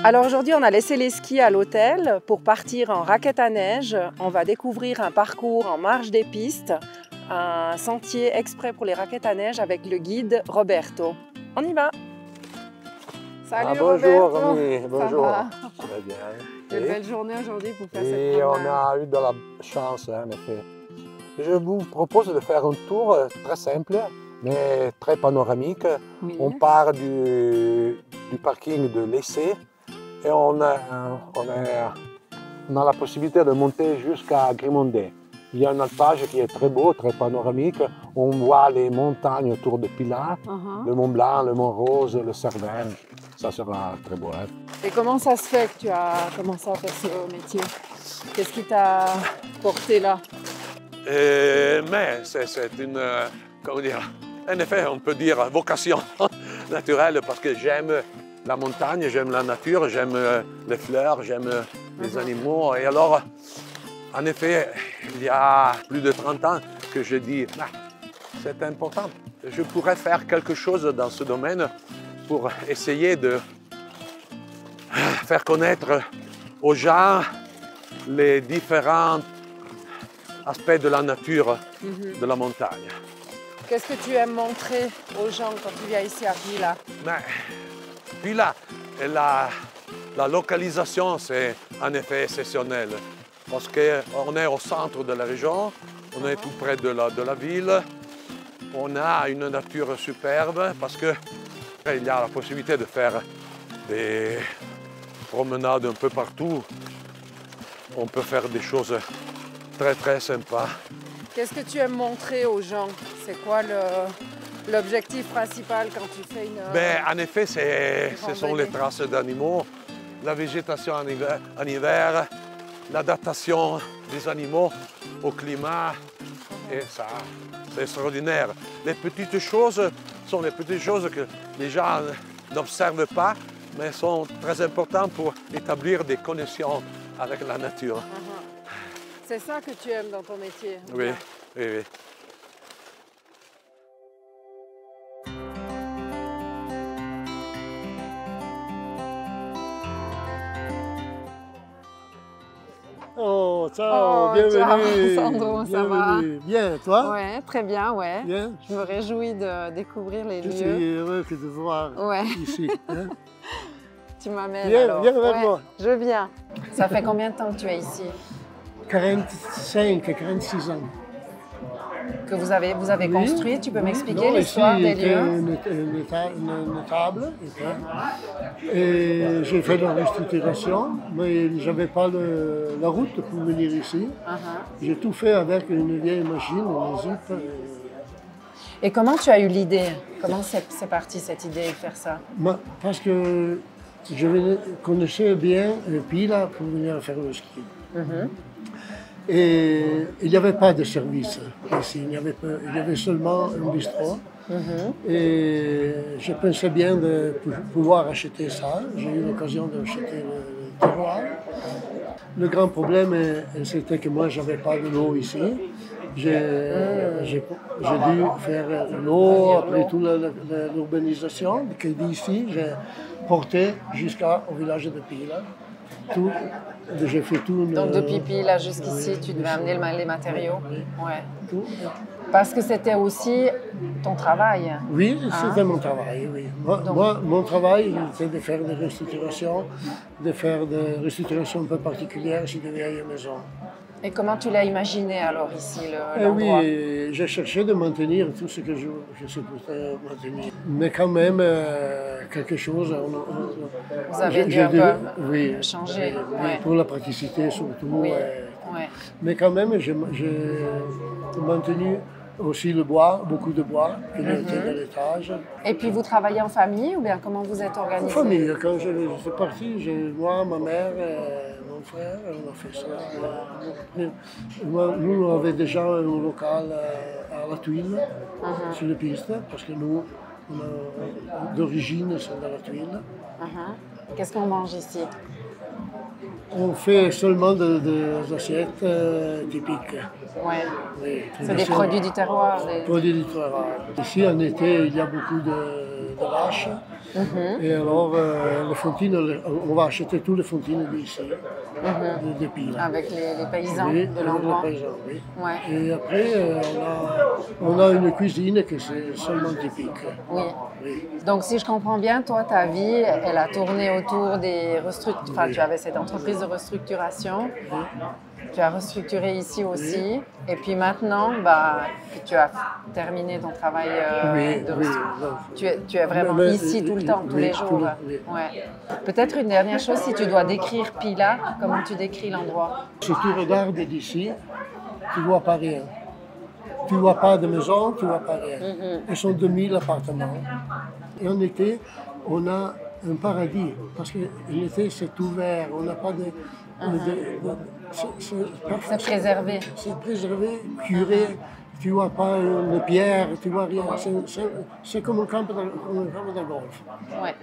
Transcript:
Alors aujourd'hui, on a laissé les skis à l'hôtel pour partir en raquette à neige. On va découvrir un parcours en marge des pistes, un sentier exprès pour les raquettes à neige avec le guide Roberto. On y va! Salut bonjour, Roberto! Romy. Bonjour. Ça va? Très bien. Une belle journée aujourd'hui pour faire cette Et promenade. on a eu de la chance, en effet. Je vous propose de faire un tour très simple, mais très panoramique. Oui. On part du parking de l'Essai et on a la possibilité de monter jusqu'à Grimondé. Il y a un alpage qui est très beau, très panoramique. On voit les montagnes autour de Pilat, le Mont Blanc, le Mont Rose, le Cerdin. Ça sera très beau. Hein? Et comment ça se fait que tu as commencé à faire ce métier? Qu'est-ce qui t'a porté là? Mais c'est une, comment dire, en effet, on peut dire vocation naturelle parce que j'aime la montagne, j'aime la nature, j'aime les fleurs, j'aime les animaux. Et alors, en effet, il y a plus de 30 ans que je dis, c'est important, je pourrais faire quelque chose dans ce domaine pour essayer de faire connaître aux gens les différents aspects de la nature de la montagne. Qu'est-ce que tu aimes montrer aux gens quand tu viens ici à Pila? Puis là, la localisation, c'est en effet exceptionnel. Parce qu'on est au centre de la région, on est tout près de la ville, on a une nature superbe parce qu'il y a la possibilité de faire des promenades un peu partout. On peut faire des choses très très sympas. Qu'est-ce que tu aimes montrer aux gens? C'est quoi l'objectif principal quand tu fais une... En effet, ce sont les traces d'animaux, la végétation en hiver, l'adaptation des animaux au climat. Et ça, c'est extraordinaire. Les petites choses sont les petites choses que les gens n'observent pas, mais sont très importantes pour établir des connexions avec la nature. C'est ça que tu aimes dans ton métier? Oui, oui, oui. Oh, ciao, bienvenue. Ciao, Sandro, ça va? Bien, toi? Ouais, très bien, ouais. Bien. Je me réjouis de découvrir les Je lieux. suis heureux de te voir ici. Hein? Tu m'amènes Viens, alors. viens avec moi. Je viens. Ça fait combien de temps que tu es ici? 45, 46 ans. Que vous avez construit? Tu peux m'expliquer Non, l'histoire ici, des était lieux? une table. Et j'ai fait la restructuration, mais je n'avais pas la route pour venir ici. J'ai tout fait avec une vieille machine, une Zip. Et comment tu as eu l'idée? Comment c'est parti cette idée de faire ça? Parce que je connaissais bien Pila pour venir faire le ski. Et il n'y avait pas de service ici, il y avait seulement un bistrot. Et je pensais bien de pouvoir acheter ça. J'ai eu l'occasion d'acheter le terroir. Le grand problème, c'était que moi, je n'avais pas de l'eau ici. J'ai dû faire l'eau, après toute l'urbanisation qui est d'ici, j'ai porté jusqu'au village de Pila. J'ai fait tout. Donc depuis Pila jusqu'ici, tu devais amener les matériaux? Ouais. Tout. Parce que c'était aussi ton travail. Oui, c'était mon travail, oui. Mon travail, c'était de faire des restructurations, un peu particulières sur des vieilles maisons. Et comment tu l'as imaginé alors ici, l'endroit? Oui, j'ai cherché de maintenir tout ce que je supposais maintenir. Mais quand même, quelque chose... Vous avez dû un peu changer. Oui, pour la praticité surtout. Oui. Mais quand même, j'ai maintenu aussi le bois, beaucoup de bois qui était dans l'étage. Et puis vous travaillez en famille ou bien comment vous êtes organisé? En famille, quand je suis parti, moi, ma mère, mon frère, on a fait ça. Nous, on avait déjà un local à la Tuile, sur les pistes, parce que nous, d'origine, c'est dans la Tuile. Qu'est-ce qu'on mange ici? On fait seulement des assiettes typiques. Ouais. Oui, c'est des produits du terroir. Produits du terroir. Ici, en été, il y a beaucoup de vaches. Et alors, les fontaines, on va acheter toutes les fontaines d'ici, de Pila. Avec les paysans Oui, de l'endroit. avec les paysans, oui. Ouais. Et après, on a une cuisine qui c'est seulement typique. Oui. Oui. Donc, si je comprends bien, toi, ta vie, elle a tourné autour des restructurations. Enfin, tu avais cette entreprise de restructuration. Tu as restructuré ici aussi. Et puis maintenant, bah, que tu as terminé ton travail de restructuration. Tu es vraiment ici tout le temps, tous les jours. Ouais. Peut-être une dernière chose, si tu dois décrire Pila, comment tu décris l'endroit? Si tu regardes d'ici, tu ne vois pas rien. Tu ne vois pas de maison, tu ne vois pas rien. Ils sont 2000 appartements. Et en été, on a un paradis. Parce qu'en été, c'est ouvert. On n'a pas de... C'est préservé. C'est préservé, curé. Tu ne vois pas une pierre, tu ne vois rien. C'est comme un camp de golf. Ouais.